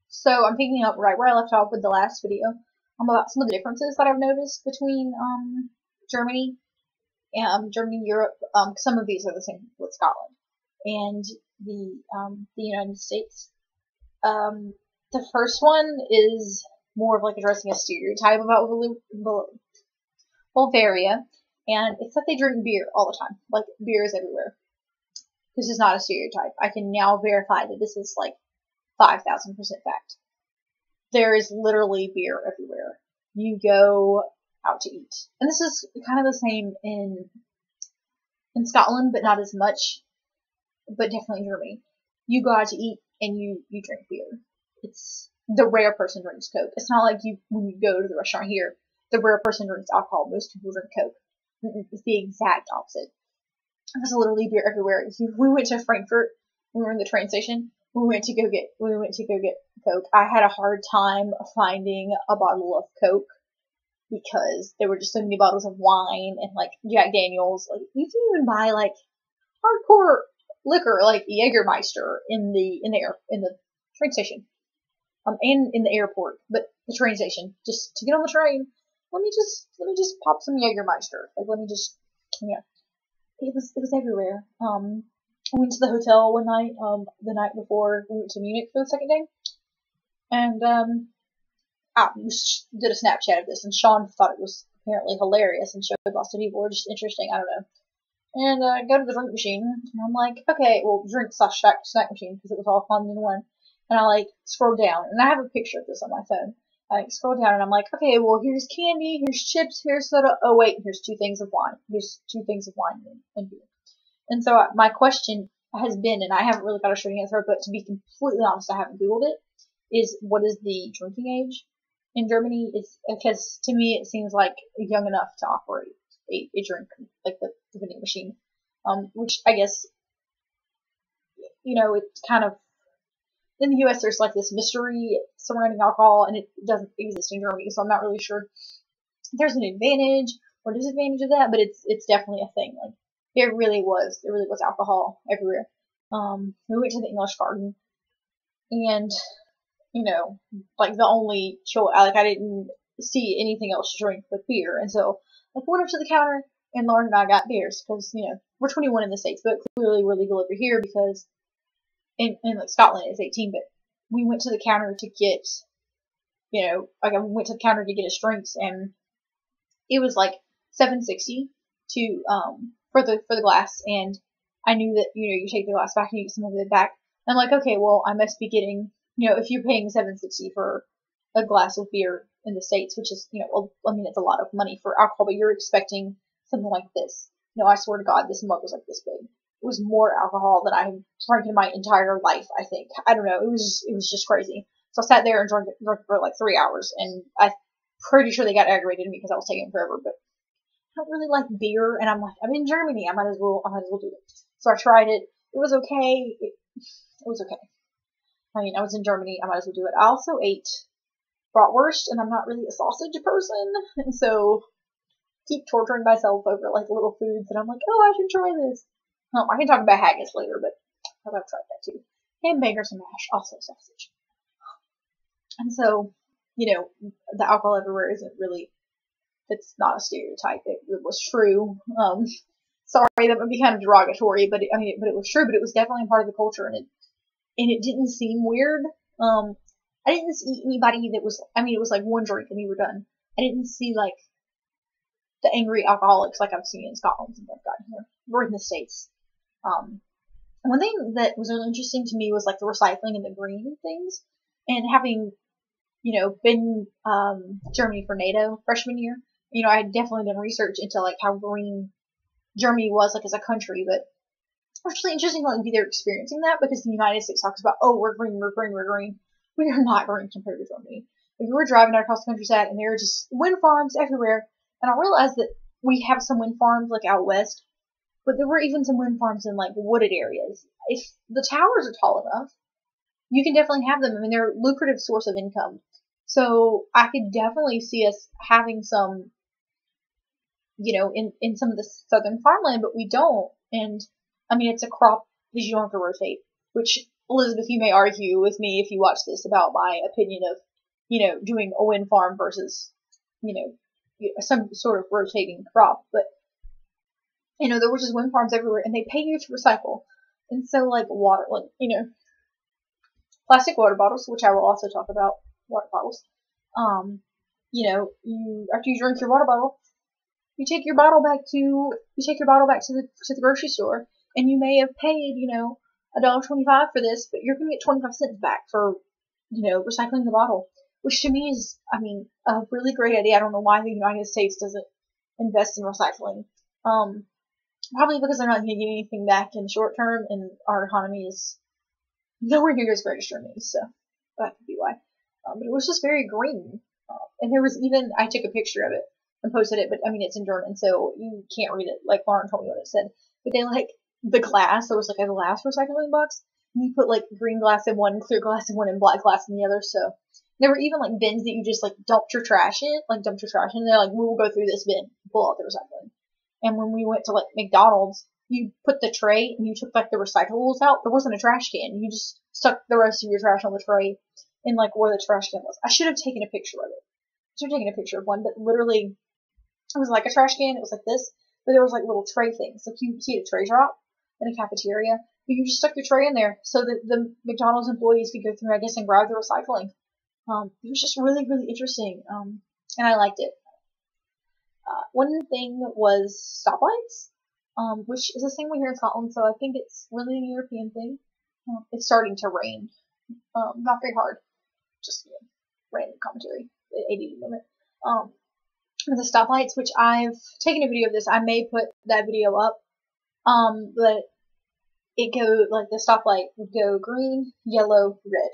So I'm picking up right where I left off with the last video about some of the differences that I've noticed between Germany and Germany, Europe. Some of these are the same with Scotland and the United States. The first one is more of like addressing a stereotype about Bavaria, and it's that they drink beer all the time. Like, beer is everywhere. This is not a stereotype. I can now verify that this is like 5,000% fact. There is literally beer everywhere. You go out to eat. And this is kind of the same in Scotland, but not as much, but definitely in Germany. You go out to eat and you drink beer. It's the rare person drinks Coke. It's not like when you go to the restaurant here, the rare person drinks alcohol. Most people drink Coke. It's the exact opposite. There's literally beer everywhere. We went to Frankfurt when we were in the train station. We went to go get Coke. I had a hard time finding a bottle of Coke because there were just so many bottles of wine and like Jack Daniels. Like, you can even buy like hardcore liquor like Jägermeister in the train station, and in the airport. But the train station, just to get on the train, let me just pop some Jägermeister. Like, yeah. It was everywhere. I went to the hotel one night, the night before we went to Munich for the second day, and I did a Snapchat of this, and Sean thought it was apparently hilarious and showed lots of people, or just interesting, I don't know. And I go to the drink machine, and I'm like, okay, well, drink slash snack machine, because it was all fun in one. And I like scroll down, and I have a picture of this on my phone. I scroll down, and I'm like, okay, well, here's candy, here's chips, here's soda. Oh wait, here's 2 things of wine. Here's 2 things of wine and beer. And so my question has been, and I haven't really got a straight answer, but to be completely honest, I haven't Googled it, is what is the drinking age in Germany? It's because to me it seems like young enough to operate a drink, like the vending machine. Which I guess, it's kind of, in the US there's like this mystery surrounding alcohol, and it doesn't exist in Germany, so I'm not really sure if there's an advantage or disadvantage of that, but it's definitely a thing. Like, there really was alcohol everywhere. We went to the English Garden, and like the only choice, like I didn't see anything else to drink but beer, and so I went up to the counter, and Lauren and I got beers because we're 21 in the States, but clearly we're legal over here because in like Scotland it's 18. But we went to the counter to get, like I went to the counter to get us drinks, and it was like $7.60 to for the glass, and I knew that you take the glass back and you get some of it back. I'm like, okay, well, I must be getting, if you're paying $7.60 for a glass of beer in the States, which is, well, I mean, it's a lot of money for alcohol, but you're expecting something like this. I swear to God, this mug was like this big. It was more alcohol than I drank in my entire life, I think. I don't know. It was just crazy. So I sat there and drank for like 3 hours, and I'm pretty sure they got aggravated at me because I was taking forever, but I don't really like beer, and I'm like, I'm in Germany, I might as well do it. So I tried it. It was okay. It was okay. I mean, I was in Germany, I might as well do it. I also ate bratwurst, and I'm not really a sausage person, and so keep torturing myself over like little foods, and I'm like, oh, I should try this. I can talk about haggis later, but I've tried that too. Hamburgers and mash, also sausage. And so, the alcohol everywhere isn't really, it's not a stereotype. It was true. Sorry, that would be kind of derogatory, but it was true. But it was definitely a part of the culture, and it didn't seem weird. I didn't see anybody that was. I mean, it was like one drink and we were done. I didn't see like the angry alcoholics like I've seen in Scotland since I've gotten here, or in the States. One thing that was really interesting to me was like the recycling and the green things, and having been Germany for NATO freshman year. I had definitely done research into like how green Germany was like as a country, but it's actually interesting to like be there experiencing that, because the United States talks about, oh, we're green, we're green, we're green. We are not green compared to Germany. Like, we were driving across the countryside, and there were just wind farms everywhere, and I realized that we have some wind farms like out west, but there were even some wind farms in like wooded areas. If the towers are tall enough, you can definitely have them. I mean, they're a lucrative source of income. So I could definitely see us having some, in some of the southern farmland, but we don't. And I mean, it's a crop that you don't have to rotate, which Elizabeth, you may argue with me if you watch this about my opinion of, doing a wind farm versus, some sort of rotating crop. But, there were just wind farms everywhere, and they pay you to recycle. And so, like, water, like, plastic water bottles, which I will also talk about, water bottles. After you drink your water bottle, you take your bottle back to the grocery store, and you may have paid, $1.25 for this, but you're gonna get 25 cents back for, recycling the bottle, which to me is, a really great idea. I don't know why the United States doesn't invest in recycling. Probably because they're not going to get anything back in the short term, and our economy is nowhere near as great as Germany's, so that could be why. But it was just very green. And there was even, I took a picture of it and posted it, but it's in German, so you can't read it, like Lauren told me what it said. But they, the glass, there was, a glass recycling box, and you put, green glass in one, clear glass in one, and black glass in the other, so there were even, bins that you just, dumped your trash in, and they're like, we will go through this bin, pull out the recycling. And when we went to, McDonald's, you put the tray, and you took, the recyclables out, there wasn't a trash can, you just stuck the rest of your trash on the tray, in, where the trash can was. I should have taken a picture of it. I should have taken a picture of one, but literally, it was like a trash can, it was like this, but there was, little tray things, you see a tray drop in a cafeteria, but you just stuck your tray in there, so that the McDonald's employees could go through, I guess, and grab the recycling. It was just really, really interesting, and I liked it. One thing was stoplights, which is a thing we hear in Scotland, so I think it's really a European thing. It's starting to rain. Not very hard. Just, random commentary. 80 moment. The stoplights, which I've taken a video of this. I may put that video up. But it the stoplight would go green, yellow, red.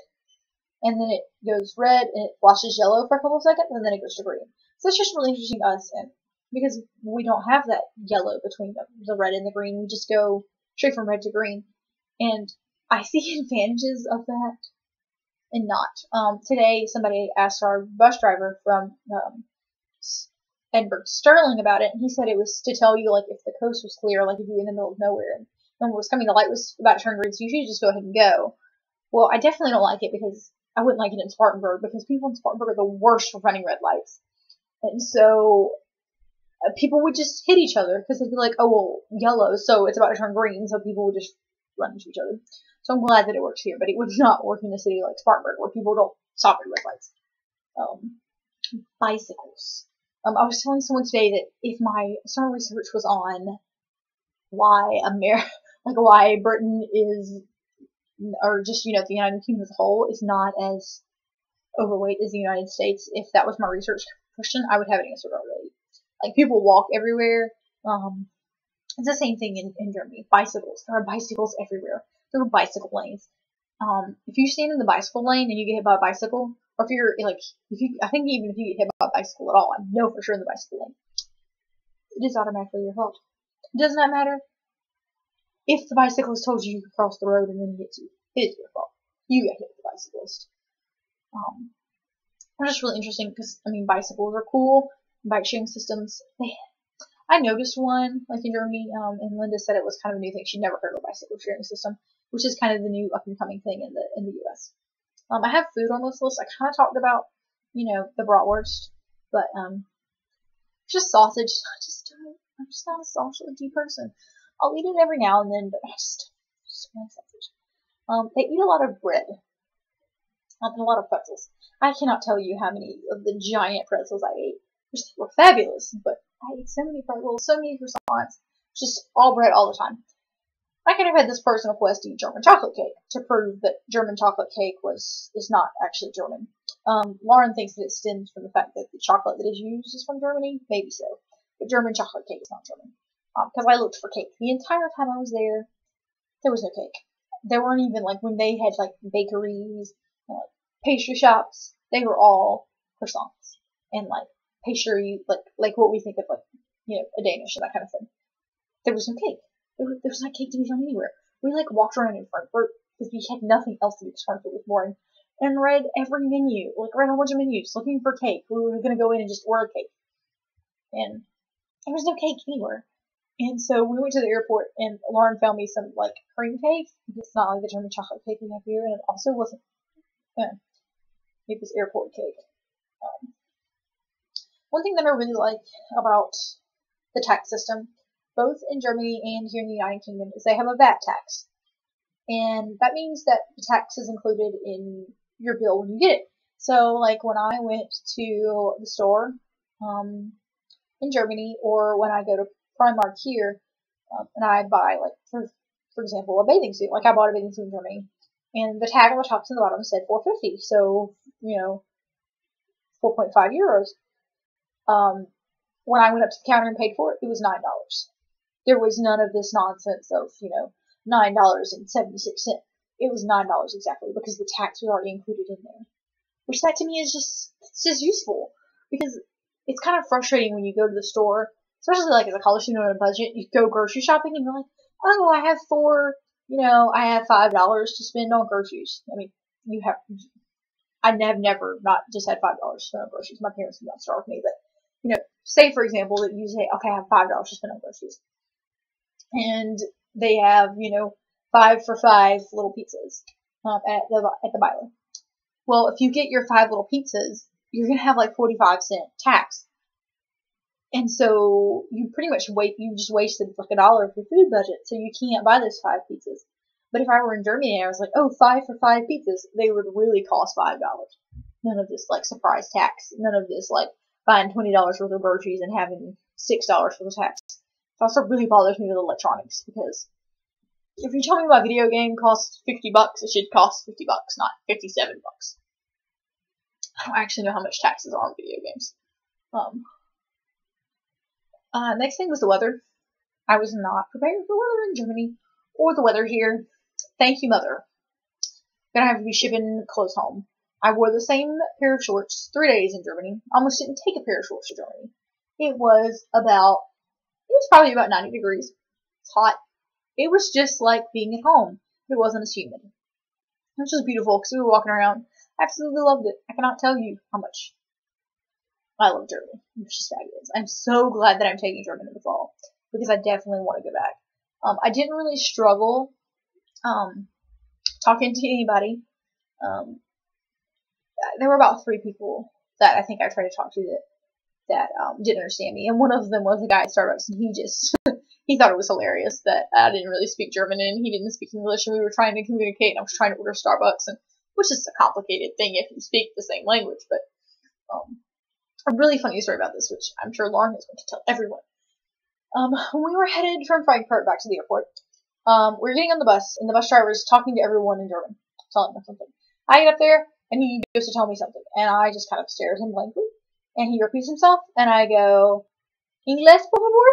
And then it goes red, and it flashes yellow for a couple of seconds, and then it goes to green. So it's just really interesting to us, and because we don't have that yellow between the red and the green, we just go straight from red to green. And I see advantages of that and not. Today, somebody asked our bus driver from Edinburgh to Stirling about it, and he said it was to tell you, if the coast was clear, if you were in the middle of nowhere, and no one was coming, the light was about to turn green, so you should just go ahead and go. Well, I definitely don't like it, because I wouldn't like it in Spartanburg, because people in Spartanburg are the worst for running red lights. And so people would just hit each other, because they'd be like, oh, well, yellow, so it's about to turn green, so people would just run into each other. So I'm glad that it works here, but it would not work in a city like Spartanburg, where people don't stop at red lights. Bicycles. I was telling someone today that if my summer research was on why why Britain is, or just, the United Kingdom as a whole is not as overweight as the United States, if that was my research question, I would have an answer already. People walk everywhere. It's the same thing in Germany. Bicycles. There are bicycles everywhere. There are bicycle lanes. If you stand in the bicycle lane and you get hit by a bicycle, or if you're, I think even if you get hit by a bicycle at all, I know for sure in the bicycle lane, it is automatically your fault. It does not matter if the bicyclist told you could cross the road and then he hits you. It is your fault. You got hit with the bicyclist. They're just really interesting because, bicycles are cool. Bike sharing systems. I noticed one, in Germany, and Linda said it was kind of a new thing. She'd never heard of a bicycle sharing system, which is kind of the new up-and-coming thing in the U.S. I have food on this list. I kind of talked about, the bratwurst, but, just sausage. I'm just not a sausage person. I'll eat it every now and then, but I just want sausage. They eat a lot of bread. And a lot of pretzels. I cannot tell you how many of the giant pretzels I ate, which were fabulous, but I ate so many pretzels, so many croissants, just all bread all the time. I kind of had this personal quest to eat German chocolate cake to prove that German chocolate cake is not actually German. Lauren thinks that it stems from the fact that the chocolate that is used is from Germany. Maybe so. But German chocolate cake is not German. Because I looked for cake. The entire time I was there was no cake. There weren't even, when they had, bakeries, pastry shops, they were all croissants. And, pastry, like what we think of, a Danish and that kind of thing. There was no cake. There was not cake to be found anywhere. We, walked around in Frankfurt because we had nothing else to do because Frankfurt was boring. And read every menu, read a whole bunch of menus, looking for cake. We were going to go in and just order cake. And there was no cake anywhere. And so we went to the airport, and Lauren found me some like cream cake. It's not like the German chocolate cake we have here, and it also wasn't. It was airport cake. One thing that I really like about the tax system, both in Germany and here in the United Kingdom, is they have a VAT tax. And that means that the tax is included in your bill when you get it. So, like when I went to the store in Germany, or when I go to Primark here, and I buy, like, for example, a bathing suit. Like I bought a bathing suit in Germany, and the tag on the top and the bottom said $4.50. So, 4.5 euros. When I went up to the counter and paid for it, it was $9. There was none of this nonsense of, $9.76. It was $9 exactly, because the tax was already included in there. Which that to me is just useful. Because it's kind of frustrating when you go to the store, especially like as a college student on a budget, you go grocery shopping and you're like, oh, I have I have $5 to spend on groceries. I mean, I have never not just had $5 to spend on groceries. My parents did not starve me, but, say for example that you say, okay, I have $5 to spend on groceries. And they have, 5 for 5 little pizzas at the Byler. Well, if you get your 5 little pizzas, you're gonna have like 45-cent tax, and so you pretty much just wasted like $1 of your food budget, so you can't buy those 5 pizzas. But if I were in Germany and I was like, oh, 5 for 5 pizzas, they would really cost $5. None of this like surprise tax, none of this like buying $20 worth of groceries and having $6 for the tax. It also really bothers me with electronics, because if you tell me my video game costs $50, it should cost $50, not $57. I don't actually know how much taxes are on video games. Next thing was the weather. I was not prepared for weather in Germany, or the weather here. Thank you, Mother. Gonna have to be shipping clothes home. I wore the same pair of shorts 3 days in Germany. Almost didn't take a pair of shorts to Germany. It was probably about 90 degrees. It's hot. It was just like being at home. It wasn't as humid. Which was beautiful, because we were walking around. I absolutely loved it. I cannot tell you how much I love Germany. It's just fabulous. I'm so glad that I'm taking German in the fall, because I definitely want to go back. I didn't really struggle talking to anybody. There were about 3 people that I think I tried to talk to that didn't understand me, and one of them was a guy at Starbucks, and he thought it was hilarious that I didn't really speak German and he didn't speak English, and we were trying to communicate, and I was trying to order Starbucks, which is a complicated thing if you speak the same language. But a really funny story about this, which I'm sure Lauren is going to tell everyone. When we were headed from Frankfurt back to the airport, we were getting on the bus, and the bus driver is talking to everyone in German, telling them something. I get up there, and he goes to tell me something, and I just kind of stare at him blankly, and he repeats himself, and I go, Inglés, por favor?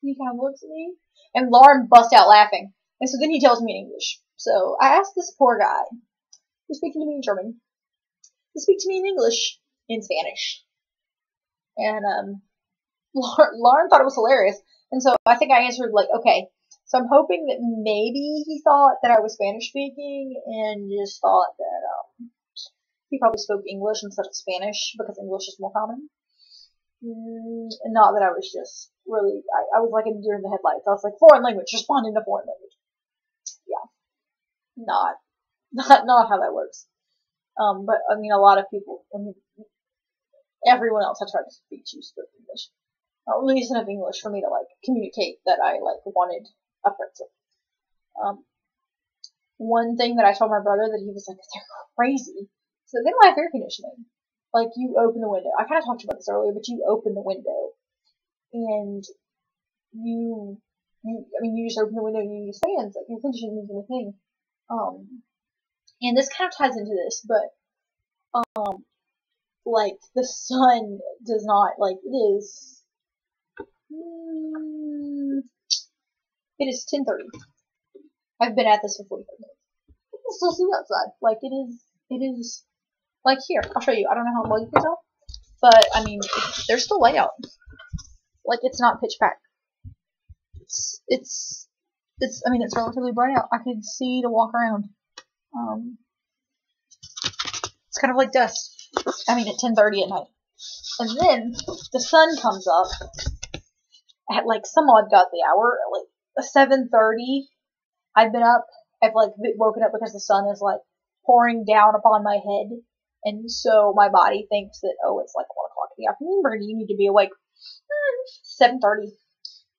And he kind of looks at me, and Lauren busts out laughing, and so then he tells me in English. So I asked this poor guy, who's speaking to me in German, to speak to me in English, in Spanish. And Lauren thought it was hilarious, and so I think I answered like, okay. So I'm hoping that maybe he thought that I was Spanish speaking and just thought that he probably spoke English instead of Spanish, because English is more common. Not that I was just really, I was like a deer in the headlights. I was like, foreign language, respond in a foreign language. Yeah. Not how that works. But I mean, a lot of people, everyone else I tried to speak to spoke English. At least enough English for me to like communicate that I like wanted a pretzel. One thing that I told my brother that he was like, they're crazy. So they don't have air conditioning. Like, you open the window. I kind of talked about this earlier, but you open the window, and you just open the window and you use fans. Like, air conditioning isn't a thing. And this kind of ties into this, but like, the sun does not, like, it is 10:30. I've been at this for 45 minutes. I can still see outside. Like, it is, like, here, I'll show you. I don't know how well you can tell, but, I mean, there's still light out. Like, it's not pitch black. It's relatively bright out. I can see to walk around. It's kind of like dusk. I mean, at 10:30 at night. And then, the sun comes up, at like some odd godly hour, like 7:30. I've been up. I've like woken up because the sun is like pouring down upon my head, and so my body thinks that, oh, it's like 1 o'clock in the afternoon, Bernie, you need to be awake. 7:30.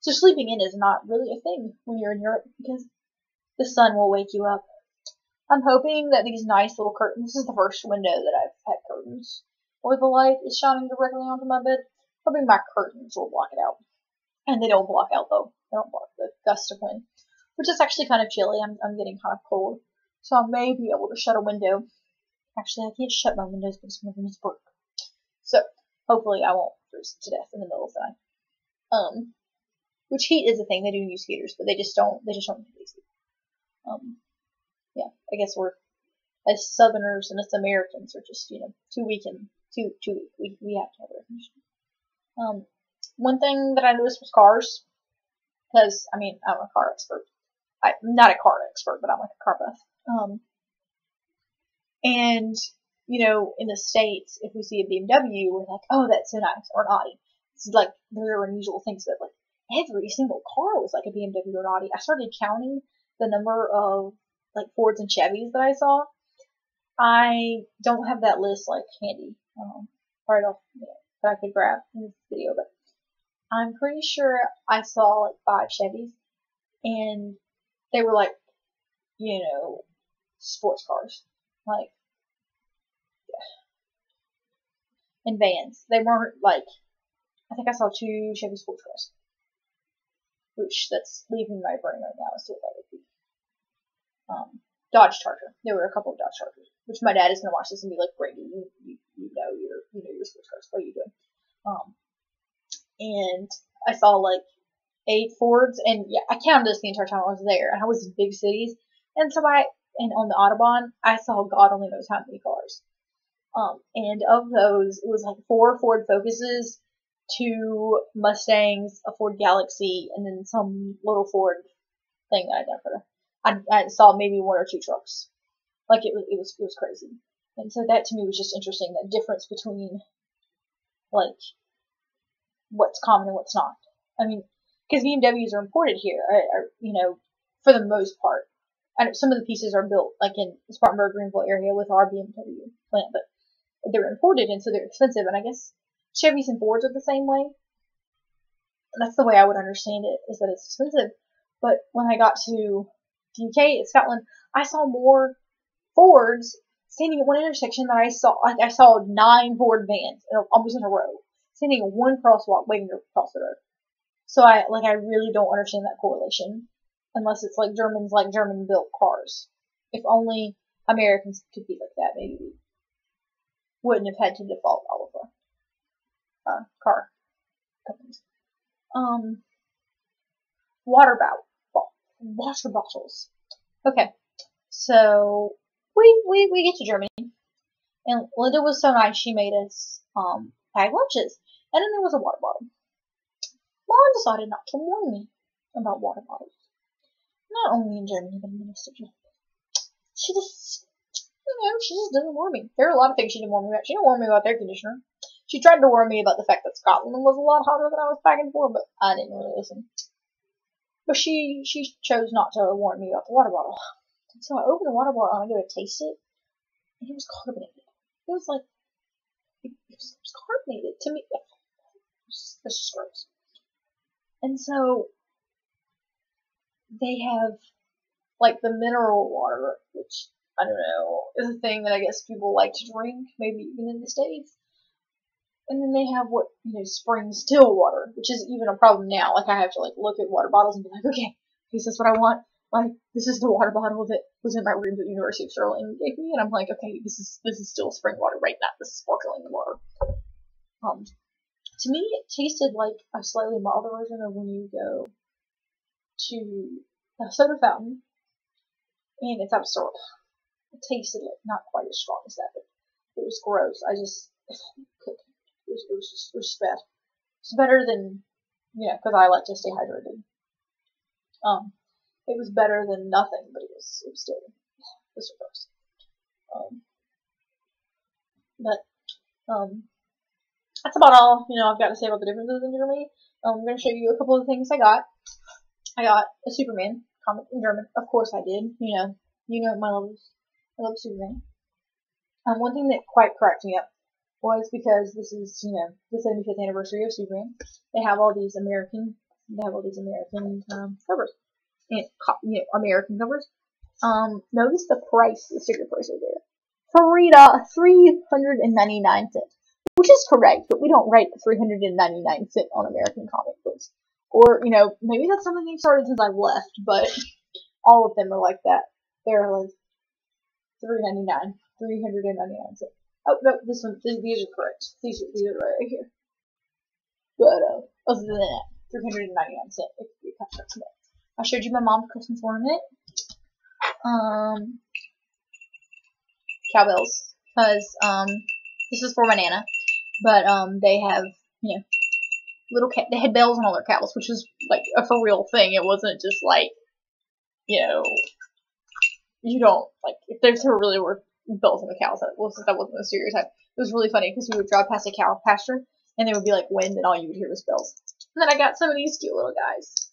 So sleeping in is not really a thing when you're in Europe because the sun will wake you up. I'm hoping that these nice little curtains, this is the first window that I've had curtains where the light is shining directly onto my bed. Hoping my curtains will block it out. And they don't block out though. They don't block the gust of wind. Which is actually kind of chilly. I'm getting kind of cold. So I may be able to shut a window. Actually, I can't shut my windows because one of them is broke. So hopefully I won't freeze to death in the middle of the night. Which heat is a thing. They do use heaters, but they just don't use it. Yeah, I guess we're, as Southerners and as Americans, are just, too weak. We have to have air conditioning. One thing that I noticed was cars, because, I'm a car expert. I'm not a car expert, but I'm like a car buff. And, in the States, if we see a BMW, we're like, oh, that's so nice, or an Audi. It's like, there are unusual things that, like, every single car was like a BMW or an Audi. I started counting the number of, like, Fords and Chevys that I saw. I don't have that list, like, handy, right off, that I could grab in this video, but I'm pretty sure I saw, like, 5 Chevys, and they were, like, sports cars, like, and vans. They weren't, like, I think I saw 2 Chevy sports cars, which that's leaving my brain right now as to what that would be. Dodge Charger. There were a couple of Dodge Chargers, which my dad is gonna watch this and be like, Brady, you know your sports cars. What are you doing? And I saw like 8 Fords, and yeah, I counted this the entire time I was there, and I was in big cities, and and on the Autobahn, I saw God only knows how many cars. And of those, it was like 4 Ford Focuses, 2 Mustangs, a Ford Galaxy, and then some little Ford thing that I never heard of. I saw maybe 1 or 2 trucks. Like, it was crazy. And so that to me was just interesting, that difference between, like, what's common and what's not. Because BMWs are imported here, for the most part. And some of the pieces are built, like, in the Spartanburg, Greenville area with our BMW plant, but they're imported, and so they're expensive, and I guess Chevys and Fords are the same way. And that's the way I would understand it, is that it's expensive. But when I got to the UK, Scotland, I saw more Fords standing at one intersection than I saw 9 Ford vans, almost in a row, standing at one crosswalk waiting to cross the road. So I really don't understand that correlation, unless it's like Germans like German-built cars. If only Americans could be like that, maybe we wouldn't have had to default all of our car companies. Water bottles. Okay, so we get to Germany, and Linda was so nice. She made us pack lunches, and then there was a water bottle. Mom decided not to warn me about water bottles. Not only in Germany, but in the rest of Europe. She just doesn't warn me. There are a lot of things she didn't warn me about. She didn't warn me about air conditioner. She tried to warn me about the fact that Scotland was a lot hotter than I was packing for, but I didn't really listen. But she chose not to warn me about the water bottle. And so I opened the water bottle and I go to taste it, and it was carbonated. It was like, it was carbonated. To me, that's just gross. And so they have, like, the mineral water, which, I don't know, is a thing that I guess people like to drink, maybe even in the States. And then they have what, spring still water, which is even a problem now. Like, I have to, like, look at water bottles and be like, okay, is this what I want? Like, this is the water bottle that was in my room that the University of Sterling gave me, and I'm like, okay, this is still spring water, right? Not this sparkling water. To me, it tasted like a slightly milder version of when you go to a soda fountain, and it's out of syrup. It tasted like not quite as strong as that, but it was gross. It was just bad. It's better than, because I like to stay hydrated. It was better than nothing, but it was still, gross. that's about all, I've got to say about the differences in Germany. I'm going to show you a couple of things I got. I got a Superman comic in German. Of course I did. I love Superman. One thing that quite cracked me up was because this is, the 75th anniversary of Superman. They have all these American covers, and American covers. Notice the price, the sticker price right there. $3.99, which is correct, but we don't write 3.99 on American comic books. Or, maybe that's something they've started since I've left, but all of them are like that. They're like $3.99. Oh, no, these are correct. These are right here. But, other than that, 3.99 if you cut that today. I showed you my mom's Christmas ornament. Cowbells. Because, this is for my Nana. But, they have, they had bells on all their cows, which is, like, a for real thing. It wasn't just, like, you don't, like, if there really were bells on the cows, that wasn't a stereotype. It was really funny, because we would drive past a cow pasture, and there would be, like, wind, and all you would hear was bells. And then I got some of these cute little guys.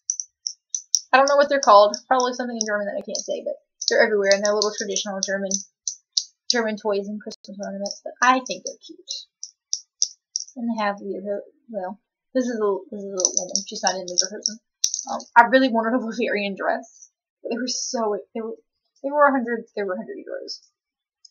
I don't know what they're called. Probably something in German that I can't say, but they're everywhere, and they're little traditional German toys and Christmas ornaments, but I think they're cute. And they have this is a woman. She's not in Lederhosen. I really wanted a Bavarian dress, but they were 100 euros.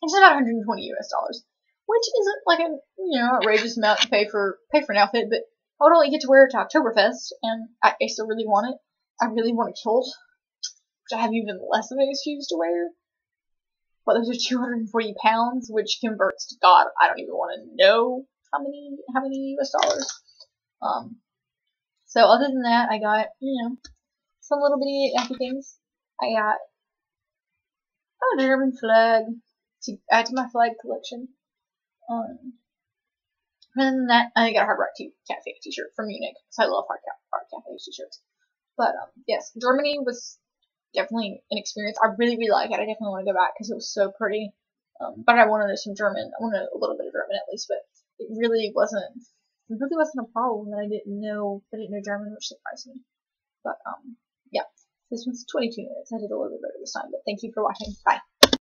It's about 120 US dollars, which isn't like an outrageous amount to pay for an outfit, but I would only get to wear it to Oktoberfest, and I still really want it. I really want a kilt, which I have even less of an excuse to wear. But those are 240 pounds, which converts to, God, I don't even want to know how many US dollars. So other than that, I got, some little bitty happy things. I got a German flag to add to my flag collection. Other than that, I got a Hard Rock Cafe t-shirt from Munich, because I love Hard Cafe t-shirts. But, yes, Germany was definitely an experience. I really, really like it. I definitely want to go back, because it was so pretty. But I wanted some German. I wanted a little bit of German at least, but it really wasn't a problem that I didn't know German, which surprised me. But, yeah, this one's 22 minutes. I did a little bit better this time, but thank you for watching. Bye.